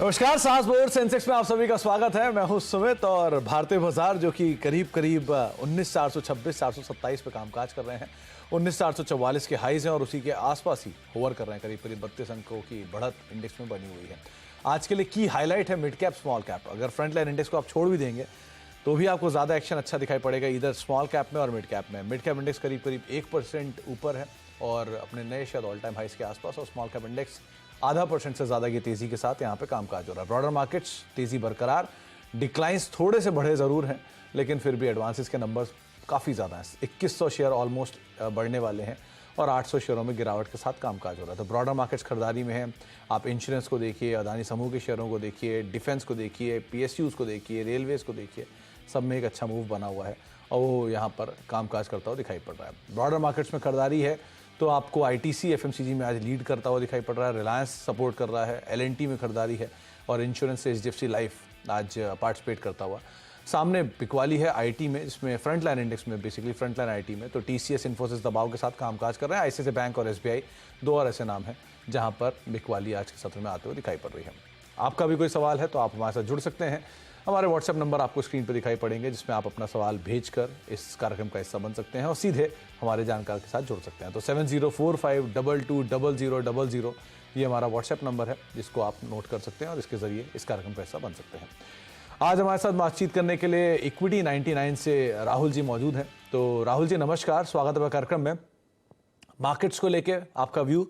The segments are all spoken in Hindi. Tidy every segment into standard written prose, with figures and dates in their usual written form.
नमस्कार, सांस बोर्ड सेंसेक्स में आप सभी का स्वागत है। मैं हूं सुमित और भारतीय बाजार जो कि करीब 19,426 427 पे कामकाज कर रहे हैं। 19,444 के हाईज हैं और उसी के आसपास ही होवर कर रहे हैं। करीब 32 अंकों की बढ़त इंडेक्स में बनी हुई है। आज के लिए की हाईलाइट है मिड कैप स्मॉल कैप। अगर फ्रंट लाइन इंडेक्स को आप छोड़ भी देंगे तो भी आपको ज्यादा एक्शन अच्छा दिखाई पड़ेगा इधर स्मॉल कैप में और मिड कैप में। मिड कैप इंडेक्स करीब 1% ऊपर है और अपने नए शायद ऑल टाइम हाइस के आसपास, और स्मॉल कैप इंडेक्स आधा % से ज्यादा की तेजी के साथ यहाँ पे कामकाज हो रहा है। ब्रॉडर मार्केट्स तेजी बरकरार, डिक्लाइंस थोड़े से बढ़े जरूर हैं लेकिन फिर भी एडवांसेस के नंबर्स काफ़ी ज़्यादा हैं। 2100 शेयर ऑलमोस्ट बढ़ने वाले हैं और 800 शेयरों में गिरावट के साथ कामकाज हो रहा है। तो ब्रॉडर मार्केट्स खरीदारी में है। आप इंश्योरेंस को देखिए, अदानी समूह के शेयरों को देखिए, डिफेंस को देखिए, PSUs को देखिए, रेलवेज़ को देखिए, सब में एक अच्छा मूव बना हुआ है और वो यहाँ पर कामकाज करता हुआ दिखाई पड़ रहा है। ब्रॉडर मार्केट्स में खरीदारी है तो आपको ITC FMCG में आज लीड करता हुआ दिखाई पड़ रहा है। रिलायंस सपोर्ट कर रहा है, L&T में खरीदारी है और इंश्योरेंस से HDFC लाइफ आज पार्टिसिपेट करता हुआ। सामने बिकवाली है IT में, जिसमें फ्रंट लाइन इंडेक्स में बेसिकली फ्रंट लाइन IT में तो TCS इन्फोसिस दबाव के साथ कामकाज कर रहे हैं। ICICI बैंक और SBI दो और ऐसे नाम हैं जहां पर बिकवाली आज के सत्र में आते हुए दिखाई पड़ रही है। आपका भी कोई सवाल है तो आप हमारे साथ जुड़ सकते हैं। हमारे WhatsApp नंबर आपको स्क्रीन पर दिखाई पड़ेंगे जिसमें आप अपना सवाल भेजकर इस कार्यक्रम का हिस्सा बन सकते हैं और सीधे हमारे जानकार के साथ जुड़ सकते हैं। तो 7045220000 ये हमारा WhatsApp नंबर है जिसको आप नोट कर सकते हैं और इसके जरिए इस कार्यक्रम का हिस्सा बन सकते हैं। आज हमारे साथ बातचीत करने के लिए इक्विटी 99 से राहुल जी मौजूद हैं। तो राहुल जी नमस्कार, स्वागत है कार्यक्रम में। मार्केट्स को लेके आपका व्यू,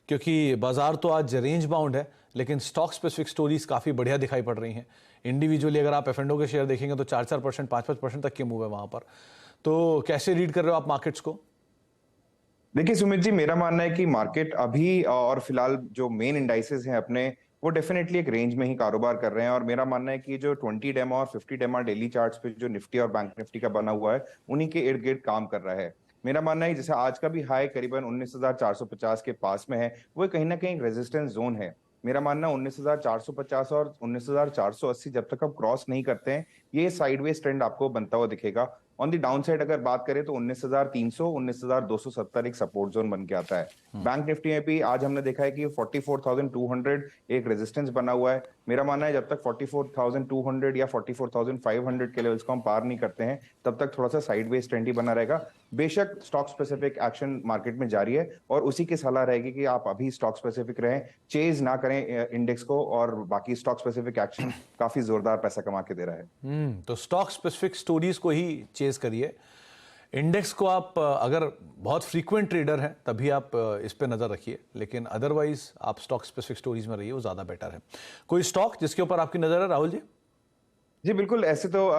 क्योंकि बाजार तो आज रेंज बाउंड है लेकिन स्टॉक स्पेसिफिक स्टोरीज काफ़ी बढ़िया दिखाई पड़ रही हैं। इंडिविजुअली अगर आप F&O के शेयर देखेंगे तो 4% 5% तक के मूव है वहाँ पर। तो कैसे रीड कर रहे हो आप मार्केट्स को? देखिए सुमित जी, मेरा मानना है कि मार्केट अभी और फिलहाल जो मेन इंडाइसेस हैं अपने, वो डेफिनेटली एक रेंज में ही कारोबार कर रहे हैं। और मेरा मानना है कि जो 20 डेमा और 50 डेमा डेली चार्ट्स पे जो निफ्टी और बैंक निफ्टी का बना हुआ है, उन्हीं के इर्द गिर्द काम कर रहा है। मेरा मानना है जैसे आज का भी हाई करीबन 19,450 के पास में है, वो कहीं ना कहीं रेजिस्टेंस जोन है। मेरा मानना 19,450 और 19,480 जब तक आप क्रॉस नहीं करते हैं, ये साइडवेज ट्रेंड आपको बनता हुआ दिखेगा। ऑन दी डाउन साइड अगर बात करें तो 19,300 19,270 एक सपोर्ट जोन बन के आता है। बैंक निफ्टी में भी आज हमने देखा है कि 44,200 एक रेजिस्टेंस बना हुआ है। मेरा मानना है जब तक 44,200 या 44,500 के लेवल्स को हम पार नहीं करते हैं, तब तक थोड़ा सा साइडवेज ट्रेंड ही बना रहेगा। बेशक स्टॉक स्पेसिफिक एक्शन मार्केट में जारी है और उसी की सलाह रहेगी कि आप अभी स्टॉक स्पेसिफिक रहें, चेज ना करें इंडेक्स को, और बाकी स्टॉक स्पेसिफिक एक्शन काफी जोरदार पैसा कमा के दे रहा है। तो स्टॉक स्पेसिफिक स्टोरीज को ही चेज करिए। इंडेक्स को आप अगर बहुत फ्रीक्वेंट ट्रेडर हैं तभी आप इस पे नजर रखिए, लेकिन अदरवाइज आप स्टॉक स्पेसिफिक स्टोरीज में रहिए, वो ज्यादा बेटर है। कोई स्टॉक जिसके ऊपर आपकी नजर है राहुल जी? जी बिल्कुल, ऐसे तो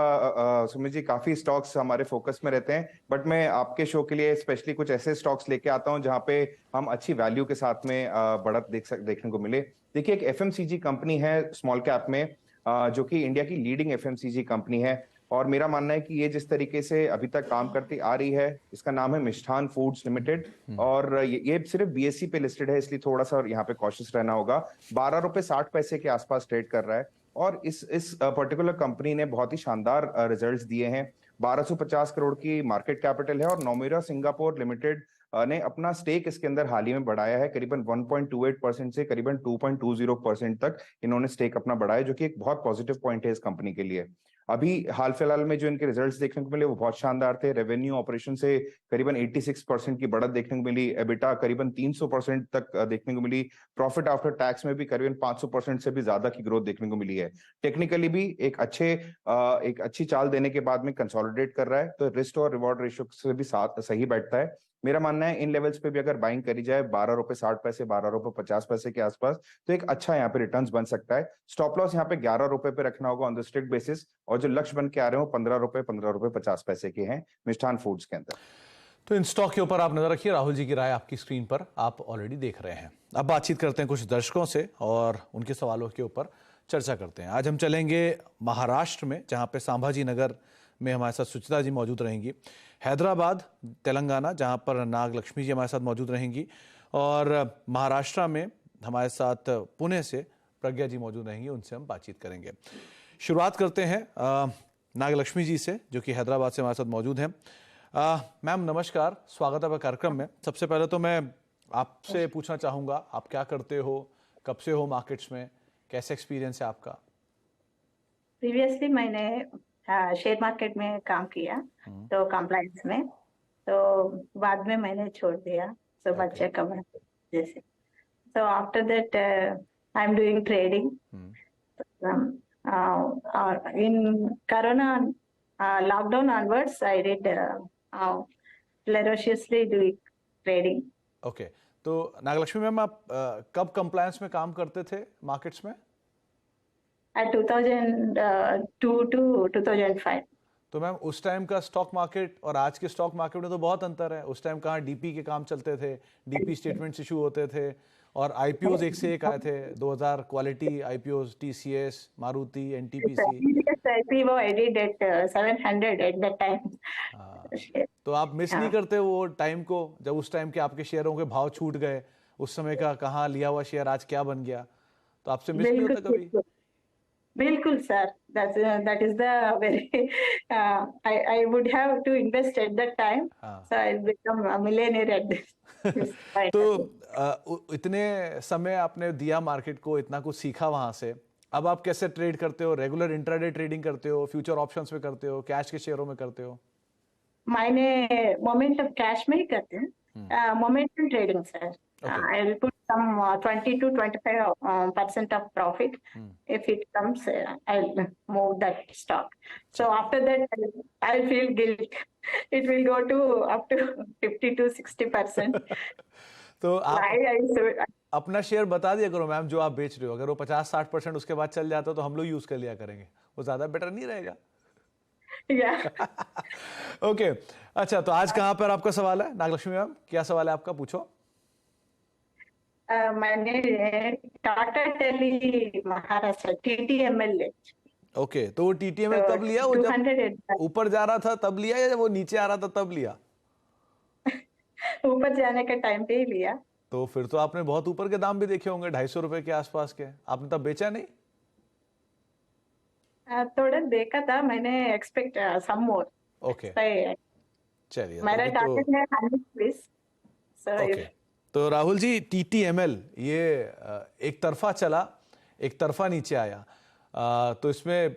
सुमित जी काफी स्टॉक्स हमारे फोकस में रहते हैं, बट मैं आपके शो के लिए स्पेशली कुछ ऐसे स्टॉक्स लेके आता हूं जहां पे हम अच्छी वैल्यू के साथ में बढ़त देखने को मिले। देखिए, एक FMCG कंपनी है स्मॉल कैप में, जो कि इंडिया की लीडिंग FMCG कंपनी है। और मेरा मानना है कि ये जिस तरीके से अभी तक काम करती आ रही है, इसका नाम है मिष्ठान फूड्स लिमिटेड, और ये सिर्फ BSE पे लिस्टेड है, इसलिए थोड़ा सा यहाँ पे कॉशियस रहना होगा। 12 रुपए 60 पैसे के आसपास ट्रेड कर रहा है और इस पर्टिकुलर कंपनी ने बहुत ही शानदार रिजल्ट्स दिए हैं। 1250 करोड़ की मार्केट कैपिटल है और नोमेरा सिंगापुर लिमिटेड ने अपना स्टेक इसके अंदर हाल ही में बढ़ाया है। करीबन 1.28% से करीबन 2.20% तक इन्होंने स्टेक अपना बढ़ाया, जो कि एक बहुत पॉजिटिव पॉइंट है इस कंपनी के लिए। अभी हाल फिलहाल में जो इनके रिजल्ट्स देखने को मिले वो बहुत शानदार थे। रेवेन्यू ऑपरेशन से करीबन 86% की बढ़त देखने को मिली, एबिटा करीबन 300% तक देखने को मिली, प्रॉफिट आफ्टर टैक्स में भी करीबन 500% से भी ज्यादा की ग्रोथ देखने को मिली है। टेक्निकली भी एक अच्छी चाल देने के बाद में कंसोलिडेट कर रहा है, तो रिस्क और रिवॉर्ड रेशियो से भी साथ सही बैठता है। मेरा मानना है इन लेवल्स पे भी अगर बाइंग करी जाए 12 रुपए 60 पैसे 12 रुपए 50 पैसे के आसपास, तो एक अच्छा यहाँ पे रिटर्न्स बन सकता है। स्टॉप लॉस यहाँ पे 11 रुपए पे रखना होगा ऑन द स्ट्रिक्ट बेसिस, और जो लक्ष्य बन के आ रहे हो 15 रुपए 50 पैसे के हैं मिष्ठान फूड्स के अंदर। तो इन स्टॉक के ऊपर आप नजर रखिए। राहुल जी की राय आपकी स्क्रीन पर आप ऑलरेडी देख रहे हैं। अब बातचीत करते हैं कुछ दर्शकों से और उनके सवालों के ऊपर चर्चा करते हैं। आज हम चलेंगे महाराष्ट्र में, जहां पे संभाजी नगर में हमारे साथ सुचिता जी मौजूद रहेंगी, हैदराबाद तेलंगाना जहां पर नाग लक्ष्मी जी हमारे साथ मौजूद रहेंगी, और महाराष्ट्र में हमारे साथ पुणे से प्रज्ञा जी मौजूद रहेंगी, उनसे हम बातचीत करेंगे। शुरुआत करते हैं नाग लक्ष्मी जी से जो कि हैदराबाद से हमारे साथ मौजूद हैं। मैम नमस्कार, स्वागत है कार्यक्रम में। सबसे पहले तो मैं आपसे पूछना चाहूँगा, आप क्या करते हो, कब से हो मार्केट्स में, कैसे एक्सपीरियंस है आपका? प्रीवियसली मैंने शेयर मार्केट में काम किया, तो कंप्लायंस में, तो बाद में मैंने छोड़ दिया, तो Okay. बच्चे का वजह से। So after that, I'm doing trading. In Corona lockdown onwards, I did ferociously doing trading. Okay, तो नागलक्ष्मी मैम आप कब कंप्लायंस में काम करते थे मार्केट्स में? At 2002 to 2005. तो मैम उस टाइम का स्टॉक मार्केट और आज के स्टॉक मार्केट में तो बहुत अंतर है। उस टाइम कहाँ डीपी के काम चलते थे, डीपी स्टेटमेंट्स इशू होते थे और आईपीओज एक से एक आए थे। 2000 quality IPOs, TCS, Maruti, NTPC. IPO I did at 700 at that time. तो आप मिस नहीं करते वो टाइम को, जब उस टाइम के आपके शेयरों के भाव छूट गए, उस समय का कहाँ लिया हुआ शेयर आज क्या बन गया, तो आपसे मिस नहीं होता कभी? बिल्कुल sir, that is the very I would have to invest at that time, so I become a millionaire at this time. तो इतने समय आपने दिया मार्केट को, इतना कुछ सीखा वहां से, अब आप कैसे ट्रेड करते हो? रेगुलर इंट्राडे ट्रेडिंग करते हो, फ्यूचर ऑप्शंस में करते हो, कैश के शेयरों में करते हो? मैंने मोमेंटम कैश में ही करते हैं, momentum trading sir. I will put some 20 to 25% of profit. If it comes, I'll move that stock. So after that, I'll feel guilt. It will go to up to 50 to 60%. तो आप अपना शेयर बता दिया करो मैम जो आप बेच रहे हो। अगर वो 50-60% उसके बाद चल जाता तो हम लोग यूज कर लिया करेंगे, वो ज्यादा बेटर नहीं रहेगा? ओके, अच्छा, तो आज कहाँ पर आपका सवाल है नागलक्ष्मी मैम? क्या सवाल है आपका, पूछो। मैंने Tata tele Maharashtra TTML। Okay, तो वो टीटीएमएल कब लिया? वो जब ऊपर जा रहा था तब लिया या जब वो नीचे आ रहा था तब लिया? ऊपर जाने का टाइम पे ही लिया। तो फिर तो आपने बहुत ऊपर के दाम भी देखे होंगे, 250 रुपए के आसपास के। आपने तब बेचा नहीं? थोड़ा देखा था मैंने, एक्सपेक्ट सम मोर। ओके, चलिए, मेरा टारगेट है 100 प्लीज। ओके, तो राहुल जी, टीटीएमएल ये एक तरफा चला, एक तरफा नीचे आया, तो इसमें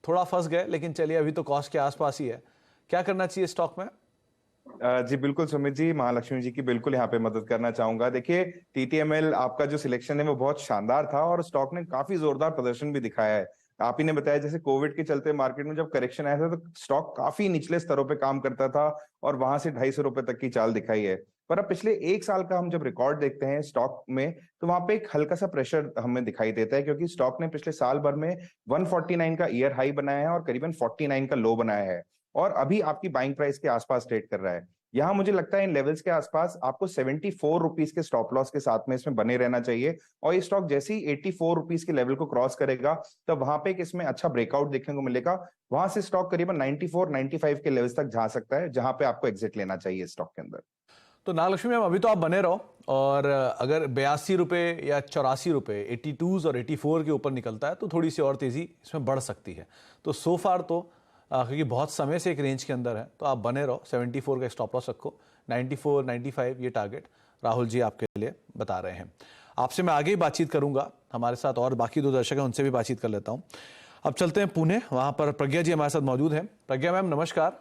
थोड़ा फंस गए, लेकिन चलिए अभी तो कॉस्ट के आसपास ही है। क्या करना चाहिए स्टॉक में? जी बिल्कुल सुमित जी, महालक्ष्मी जी की बिल्कुल यहाँ पे मदद करना चाहूंगा। देखिए, टीटीएमएल आपका जो सिलेक्शन है वो बहुत शानदार था और स्टॉक ने काफी जोरदार प्रदर्शन भी दिखाया है। आप ही ने बताया जैसे कोविड के चलते मार्केट में जब करेक्शन आया था तो स्टॉक काफी निचले स्तरों पे काम करता था और वहां से 250 रुपए तक की चाल दिखाई है। पर अब पिछले एक साल का हम जब रिकॉर्ड देखते हैं स्टॉक में, तो वहां पे एक हल्का सा प्रेशर हमें दिखाई देता है, क्योंकि स्टॉक ने पिछले साल भर में 149 का ईयर हाई बनाया है और करीबन 49 का लो बनाया है और अभी आपकी बाइंग प्राइस के आसपास ट्रेड कर रहा है। यहाँ मुझे लगता है इन लेवल्स के आसपास आपको 74 रुपीज के स्टॉप लॉस के साथ में इसमें बने रहना चाहिए और ये स्टॉक जैसे ही 84 रुपीज के लेवल को क्रॉस करेगा तो वहां पे एक इसमें अच्छा ब्रेकआउट देखने को मिलेगा। वहां से स्टॉक करीबन 94-95 के लेवल्स तक जा सकता है, जहां पे आपको एग्जिट लेना चाहिए स्टॉक के अंदर। तो नागलक्ष्मी मैम, अभी तो आप बने रहो और अगर 82 रुपए या 84 रुपए 82s और 84 के ऊपर निकलता है तो थोड़ी सी और तेजी इसमें बढ़ सकती है। तो सो फार तो क्योंकि बहुत समय से एक रेंज के अंदर है तो आप बने रहो, 74 का स्टॉप लॉस रखो, 94-95 ये टारगेट राहुल जी आपके लिए बता रहे हैं। आपसे मैं आगे ही बातचीत करूंगा, हमारे साथ और बाकी 2 दर्शक हैं, उनसे भी बातचीत कर लेता हूं। अब चलते हैं पुणे, वहां पर प्रज्ञा जी हमारे साथ मौजूद हैं। प्रज्ञा मैम नमस्कार।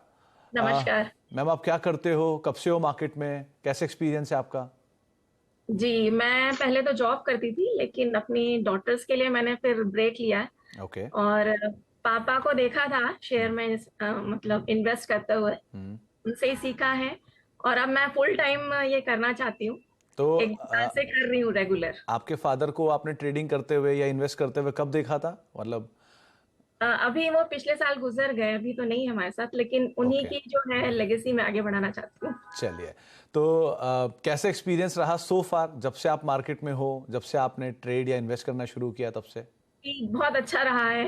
नमस्कार मैम, आप क्या करते हो, कब से हो मार्केट में, कैसे एक्सपीरियंस है आपका? जी, मैं पहले तो जॉब करती थी, लेकिन अपनी डॉटर्स के लिए मैंने फिर ब्रेक लिया है। ओके। और पापा को देखा था शेयर में मतलब इन्वेस्ट करते हुए, उनसे ही सीखा है और अब मैं फुल टाइम ये करना चाहती हूँ। तो एक साल से कर रही हूँ रेगुलर। आपके फादर को आपने ट्रेडिंग करते हुए या इन्वेस्ट करते हुए कब देखा था, मतलब? अभी वो पिछले साल गुजर गए, अभी तो नहीं हमारे साथ, लेकिन उन्हीं की जो है लेगेसी में आगे बढ़ाना चाहती हूँ। चलिए, तो कैसे एक्सपीरियंस रहा सो फार, जब से आप मार्केट में हो, जब से आपने ट्रेड या इन्वेस्ट करना शुरू किया तब से? बहुत अच्छा रहा है।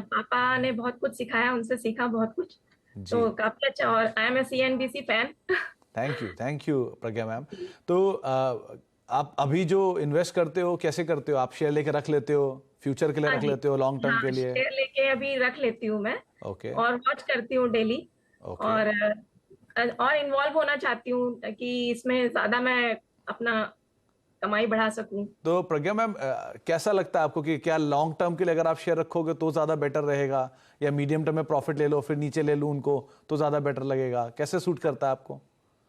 पापा ने बहुत कुछ सिखाया, उनसे सीखा बहुत कुछ, तो काफी अच्छा। और I am a CNBC fan. Thank you Pragya ma'am. तो आप अभी जो इन्वेस्ट करते हो कैसे करते हो? आप शेयर लेके रख लेते हो, फ्यूचर के लिए रख लेते हो, लॉन्ग टर्म के लिए? शेयर लेके अभी रख लेती हूँ मैं। ओके। और वॉच करती हूँ डेली। और इन्वॉल्व होना चाहती हूँ कि इसमें ज्यादा मैं अपना कमाई बढ़ा सकूं। तो प्रज्ञा मैम, कैसा लगता है आपको कि क्या लॉन्ग टर्म के लिए अगर आप शेयर रखोगे तो ज्यादा बेटर रहेगा, या मीडियम टर्म में प्रॉफिट ले लो फिर नीचे ले लूं उनको तो ज्यादा बेटर लगेगा? कैसे सूट करता है आपको?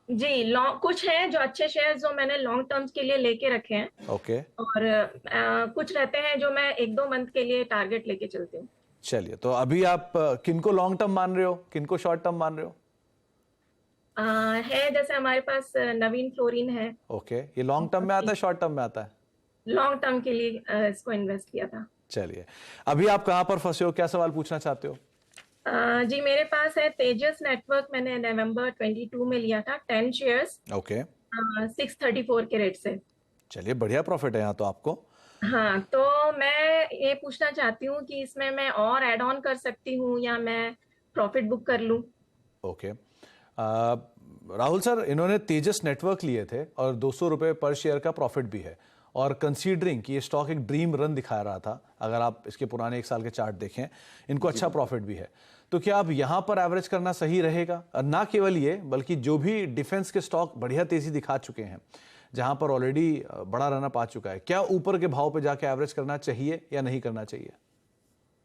जी, लॉन्ग कुछ हैं जो अच्छे शेयर जो मैंने लॉन्ग टर्म्स के लिए लेके रखे हैं, ओके। और कुछ रहते हैं जो मैं 1-2 मंथ के लिए टारगेट लेके चलती हूँ। चलिए, तो अभी आप किनको लॉन्ग टर्म मान रहे हो, किनको शॉर्ट टर्म मान रहे हो? है जैसे हमारे पास नवीन फ्लोरिन है। ओके, ये लॉन्ग टर्म में आता है शॉर्ट टर्म में आता है? लॉन्ग टर्म के लिए इसको इन्वेस्ट किया था। चलिए, अभी आप कहाँ पर फंसे हो, क्या सवाल पूछना चाहते हो? जी, मेरे पास है तेजस नेटवर्क, मैंने नवंबर 22 में लिया था 10 शेयर्स, ओके। 634 के रेट से। चलिए, बढ़िया प्रॉफिट है यहाँ तो आपको। हाँ, तो मैं ये पूछना चाहती हूँ कि इसमें मैं और ऐड ऑन कर सकती हूँ या मैं प्रॉफिट बुक कर लूँ? ओके। राहुल सर, इन्होंने तेजस नेटवर्क लिए थे और 200 रुपये पर शेयर का प्रॉफिट भी है, और कंसीडरिंग कि ये स्टॉक एक ड्रीम रन दिखा रहा था, अगर आप इसके पुराने 1 साल के चार्ट देखें, इनको अच्छा प्रॉफिट भी है, तो क्या अब यहाँ पर एवरेज करना सही रहेगा? और ना केवल ये, बल्कि जो भी डिफेंस के स्टॉक बढ़िया तेजी दिखा चुके हैं, जहां पर ऑलरेडी बड़ा रनअप आ चुका है, क्या ऊपर के भाव पे जाके एवरेज करना चाहिए या नहीं करना चाहिए?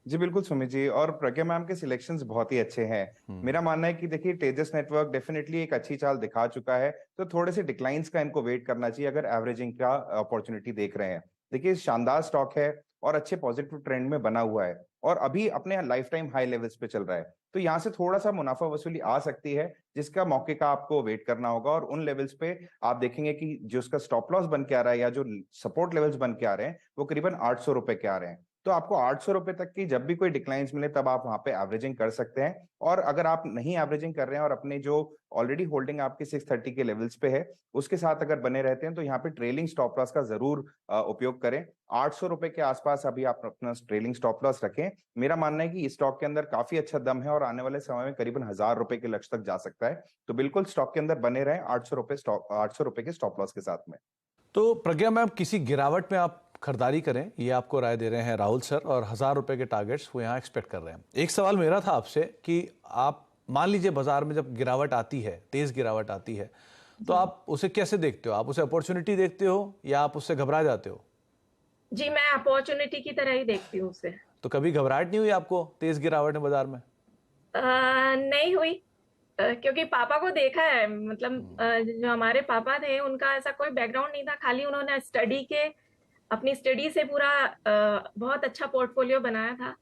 जी बिल्कुल सुमित जी, और प्रज्ञा मैम के सिलेक्शंस बहुत ही अच्छे हैं। मेरा मानना है कि देखिए तेजस नेटवर्क डेफिनेटली एक अच्छी चाल दिखा चुका है, तो थोड़े से डिक्लाइंस का इनको वेट करना चाहिए अगर एवरेजिंग का अपॉर्चुनिटी देख रहे हैं। देखिए शानदार स्टॉक है और अच्छे पॉजिटिव ट्रेंड में बना हुआ है, और अभी अपने लाइफ टाइम हाई लेवल्स पे चल रहा है, तो यहाँ से थोड़ा सा मुनाफा वसूली आ सकती है, जिसका मौके का आपको वेट करना होगा। और उन लेवल्स पे आप देखेंगे कि जो उसका स्टॉप लॉस बन के आ रहा है या जो सपोर्ट लेवल्स बन के आ रहे हैं वो करीबन 800 रुपए के आ रहे हैं। तो आपको 800 रुपए तक की जब भी कोई डिक्लाइंस मिले तब आप वहां पे एवरेजिंग कर सकते हैं। और अगर आप नहीं एवरेजिंग कर रहे हैं और अपने जो ऑलरेडी होल्डिंग आपकी 630 के लेवल्स पे है उसके साथ अगर बने रहते हैं, तो यहाँ पे ट्रेलिंग स्टॉप लॉस का जरूर उपयोग करें। 800 रुपए के आसपास अभी आप अपना ट्रेलिंग स्टॉप लॉस रखें। मेरा मानना है कि इस स्टॉक के अंदर काफी अच्छा दम है और आने वाले समय में करीबन 1000 रुपए के लक्ष्य तक जा सकता है, तो बिल्कुल स्टॉक के अंदर बने रहें 800 रुपए के स्टॉप लॉस के साथ में। तो प्रज्ञा मैम, किसी गिरावट में आप खरीदारी करें, ये आपको राय दे रहे हैं राहुल सर, और 1000 रुपए के टारगेट्स वो यहाँ एक्सपेक्ट कर रहे हैं। एक सवाल मेरा था आपसे कि आप मान लीजिए बाजार में जब गिरावट आती है, तेज गिरावट आती है, तो आप उसे कैसे देखते हो? आप उसे अपॉर्चुनिटी देखते हो या आप उससे घबरा जाते हो? जी, मैं अपॉर्चुनिटी की तरह ही देखती हूँ उसे। तो कभी घबराहट नहीं हुई आपको तेज गिरावट में बाजार में? नहीं हुई, क्योंकि पापा को देखा है, मतलब जो हमारे पापा थे उनका ऐसा कोई बैकग्राउंड नहीं था, खाली उन्होंने अपनी स्टडी से पूरा बहुत अच्छा पोर्टफोलियो बनाया था,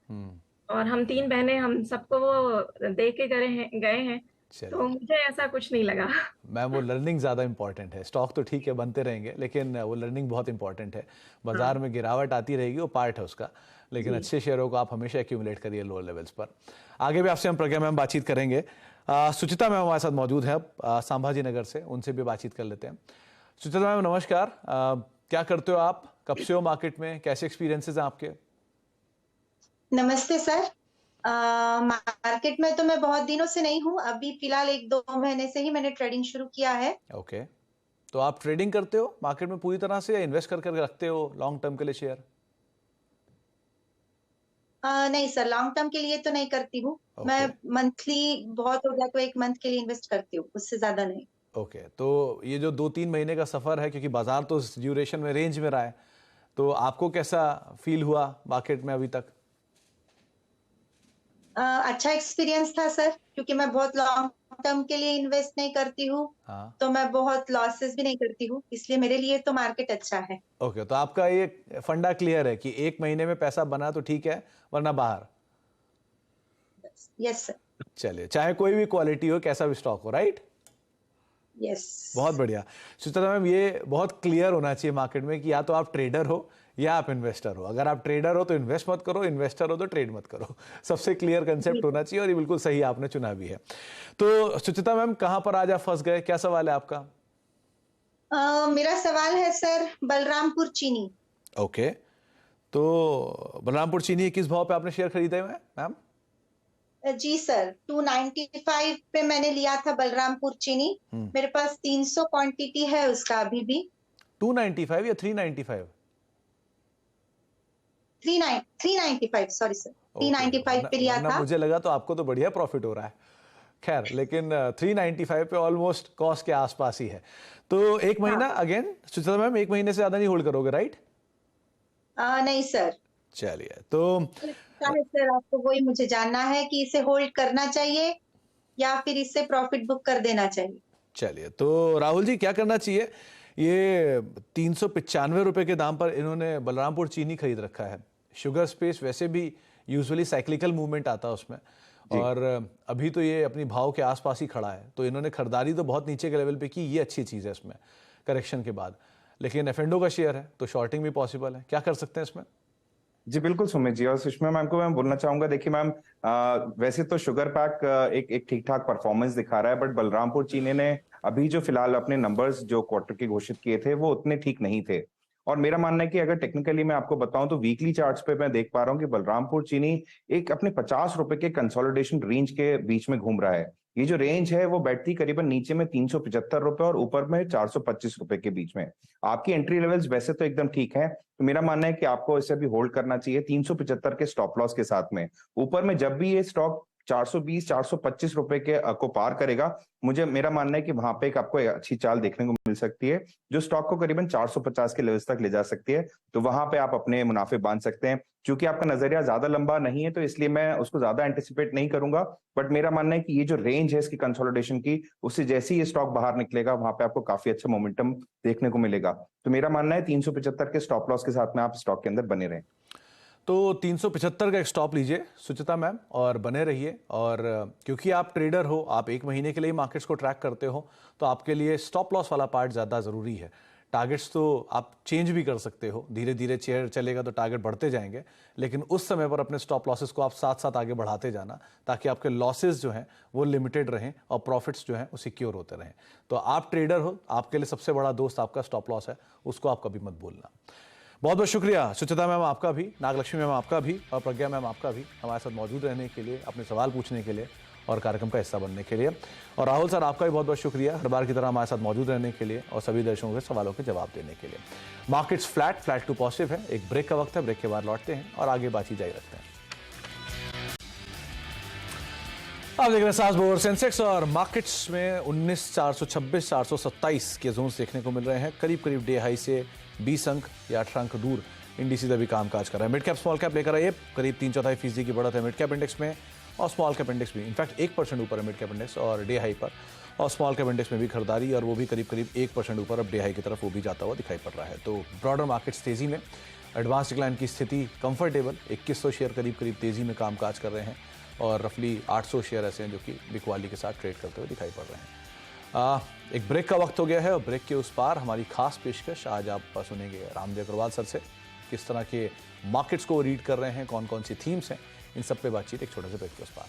और हम 3 बहनें, हम सबको वो दे के गए हैं, तो मुझे ऐसा कुछ नहीं लगा। मैम, वो लर्निंग ज़्यादा इंपॉर्टेंट है। स्टॉक तो ठीक है बनते रहेंगे, लेकिन वो लर्निंग बहुत इंपॉर्टेंट है। बाजार में गिरावट आती रहेगी, वो पार्ट है उसका, लेकिन अच्छे शेयरों को आप हमेशा एक्यूमुलेट करिए लोअर लेवल्स पर। आगे भी आपसे हम प्रज्ञा मैम बातचीत करेंगे। सुचिता मैम हमारे साथ मौजूद है अब संभाजी नगर से, उनसे भी बातचीत कर लेते हैं। सुचिता मैम नमस्कार, क्या करते हो आप, कब से हो मार्केट में, कैसे एक्सपीरियंसेस हैं आपके? नमस्ते सर। मार्केट में तो मैं बहुत दिनों से नहीं हूँ, अभी फिलहाल 1-2 महीने से ही मैंने ट्रेडिंग शुरू किया है। ओके, तो आप ट्रेडिंग करते हो मार्केट में पूरी तरह से, या इन्वेस्ट करके रखते हो लॉन्ग टर्म के लिए शेयर? नहीं सर, लॉन्ग टर्म के लिए तो नहीं करती हूँ। मैं मंथली बहुत हो गया तो 1 मंथ के लिए इन्वेस्ट करती हूँ, उससे ज्यादा नहीं। ओके, तो ये जो 2-3 महीने का सफर है, क्योंकि बाजार तो ड्यूरेशन में रेंज में रहा है, तो आपको कैसा फील हुआ मार्केट में अभी तक? अच्छा एक्सपीरियंस था सर, क्योंकि मैं बहुत लॉन्ग टर्म के लिए इन्वेस्ट नहीं करती हूँ, तो मैं बहुत लॉसेस भी नहीं करती हूँ, इसलिए मेरे लिए तो मार्केट अच्छा है। ओके, तो आपका ये फंडा क्लियर है कि 1 महीने में पैसा बना तो ठीक है, वरना बाहर? Yes sir. चलिए, चाहे कोई भी क्वालिटी हो, कैसा भी स्टॉक हो, राइट? यस। बहुत बढ़िया। सुचिता मैम, ये बहुत क्लियर होना चाहिए मार्केट में कि या तो आप ट्रेडर हो या आप इन्वेस्टर हो। अगर आप ट्रेडर हो तो इन्वेस्ट मत करो, इन्वेस्टर हो तो ट्रेड मत करो। सबसे क्लियर कंसेप्ट होना चाहिए, और ये बिल्कुल सही आपने चुना भी है। तो सुचिता मैम, कहां पर आज आप फंस गए, क्या सवाल है आपका? मेरा सवाल है सर, बलरामपुर चीनी। ओके, तो बलरामपुर चीनी किस भाव पे आपने शेयर खरीदे हुए मैम? जी सर, 295 पे मैंने लिया था बलरामपुर चीनी। मेरे पास 300 क्वांटिटी है उसका अभी भी। 295 या 395? 395, सॉरी सर, 395 पे लिया था। मुझे लगा तो आपको तो बढ़िया प्रॉफिट हो रहा है। खैर लेकिन 395 पे ऑलमोस्ट कॉस्ट के आसपास ही है। तो एक महीना अगेन सुचिता मैम, एक महीने से ज्यादा नहीं होल्ड करोगे, राइट? नहीं सर। चलिए, तो सर आपको वही मुझे जानना है कि इसे होल्ड करना चाहिए या फिर इससे प्रॉफिट बुक कर देना चाहिए। चलिए, तो राहुल जी क्या करना चाहिए? ये 395 रुपए के दाम पर इन्होंने बलरामपुर चीनी खरीद रखा है। शुगर स्पेस वैसे भी यूजुअली साइक्लिकल मूवमेंट आता है उसमें, और अभी तो ये अपनी भाव के आसपास ही खड़ा है, तो इन्होंने खरीदारी तो बहुत नीचे के लेवल पे की, ये अच्छी चीज़ है इसमें करेक्शन के बाद। लेकिन एफेंडो का शेयर है तो शॉर्टिंग भी पॉसिबल है, क्या कर सकते हैं इसमें? जी बिल्कुल सुमित जी, और सुषमा मैम को मैं बोलना चाहूंगा, देखिए मैम, वैसे तो शुगर पैक एक ठीक ठाक परफॉर्मेंस दिखा रहा है, बट बलरामपुर चीनी ने अभी जो फिलहाल अपने नंबर्स जो क्वार्टर के घोषित किए थे वो उतने ठीक नहीं थे। और मेरा मानना है कि अगर टेक्निकली मैं आपको बताऊं तो वीकली चार्ट्स पे मैं देख पा रहा हूं कि बलरामपुर चीनी एक अपने 50 रुपए के कंसोलिडेशन रेंज के बीच में घूम रहा है। ये जो रेंज है वो बैठती करीबन नीचे में 375 रुपए और ऊपर में 425 रुपए के बीच में। आपकी एंट्री लेवल्स वैसे तो एकदम ठीक है, तो मेरा मानना है कि आपको इसे भी होल्ड करना चाहिए 375 के स्टॉप लॉस के साथ में। ऊपर में जब भी ये स्टॉक 420 425 रुपए के को पार करेगा, मेरा मानना है कि वहां पे एक आपको अच्छी चाल देखने को मिल सकती है जो स्टॉक को करीबन 450 के लेवल्स तक ले जा सकती है। तो वहां पे आप अपने मुनाफे बांध सकते हैं। क्योंकि आपका नजरिया ज्यादा लंबा नहीं है तो इसलिए मैं उसको ज्यादा एंटिसिपेट नहीं करूंगा, बट मेरा मानना है कि ये जो रेंज है इसकी कंसोलिडेशन की, उससे जैसे ही ये स्टॉक बाहर निकलेगा वहां पे आपको काफी अच्छा मोमेंटम देखने को मिलेगा। तो मेरा मानना है 375 के स्टॉप लॉस के साथ में आप स्टॉक के अंदर बने रहें। तो 375 का एक स्टॉप लीजिए सुचिता मैम और बने रहिए। और क्योंकि आप ट्रेडर हो, आप एक महीने के लिए मार्केट्स को ट्रैक करते हो, तो आपके लिए स्टॉप लॉस वाला पार्ट ज़्यादा ज़रूरी है। टारगेट्स तो आप चेंज भी कर सकते हो, धीरे धीरे चेयर चलेगा तो टारगेट बढ़ते जाएंगे, लेकिन उस समय पर अपने स्टॉप लॉसेस को आप साथ साथ आगे बढ़ाते जाना, ताकि आपके लॉसेस जो हैं वो लिमिटेड रहें और प्रॉफिट्स जो हैं वो सिक्योर होते रहें। तो आप ट्रेडर हो, आपके लिए सबसे बड़ा दोस्त आपका स्टॉप लॉस है, उसको आप कभी मत भूलना। बहुत बहुत शुक्रिया सुचिता मैम आपका भी, नागलक्ष्मी मैम आपका भी, और प्रज्ञा मैम आपका भी हमारे साथ मौजूद रहने के लिए, अपने सवाल पूछने के लिए और कार्यक्रम का हिस्सा बनने के लिए। और राहुल सर आपका भी बहुत बहुत शुक्रिया हर बार की तरह हमारे साथ मौजूद रहने के लिए और सभी दर्शकों के सवालों के जवाब देने के लिए। मार्केट्स फ्लैट टू पॉजिटिव है, एक ब्रेक का वक्त है, ब्रेक के बाद लौटते हैं और आगे बातचीत जारी रखते हैं। आप देख रहे हैं सास बोर सेंसेक्स और मार्केट्स में 19,426 427 के जोन्स देखने को मिल रहे हैं। करीब करीब डे हाई से 20 अंक या 18 अंक दूर इंडिसेस अभी कामकाज कर रहा है। मिड कैप स्मॉल कैप लेकर आइए, करीब 3/4% की बढ़त है मिड कैप इंडेक्स में, और स्मॉल कैप इंडेक्स भी इनफैक्ट 1% ऊपर है मिड कैप इंडेक्स और डे हाई पर, और स्मॉल कैप इंडेक्स में भी खरीदारी, और वो भी करीब करीब 1% ऊपर अब डे हाई की तरफ वो भी जाता हुआ दिखाई पड़ रहा है। तो ब्रॉडर मार्केट्स तेजी में, एडवांस डिक्लाइन की स्थिति कंफर्टेबल, 2100 शेयर करीब करीब तेजी में कामकाज कर रहे हैं और रफली 800 शेयर ऐसे हैं जो कि बिकवाली के साथ ट्रेड करते हुए दिखाई पड़ रहे हैं। एक ब्रेक का वक्त हो गया है और ब्रेक के उस पार हमारी खास पेशकश आज आप सुनेंगे रामदेव अग्रवाल सर से, किस तरह के मार्केट्स को रीड कर रहे हैं, कौन कौन सी थीम्स हैं, इन सब पे बातचीत एक छोटे से ब्रेक के उस पार।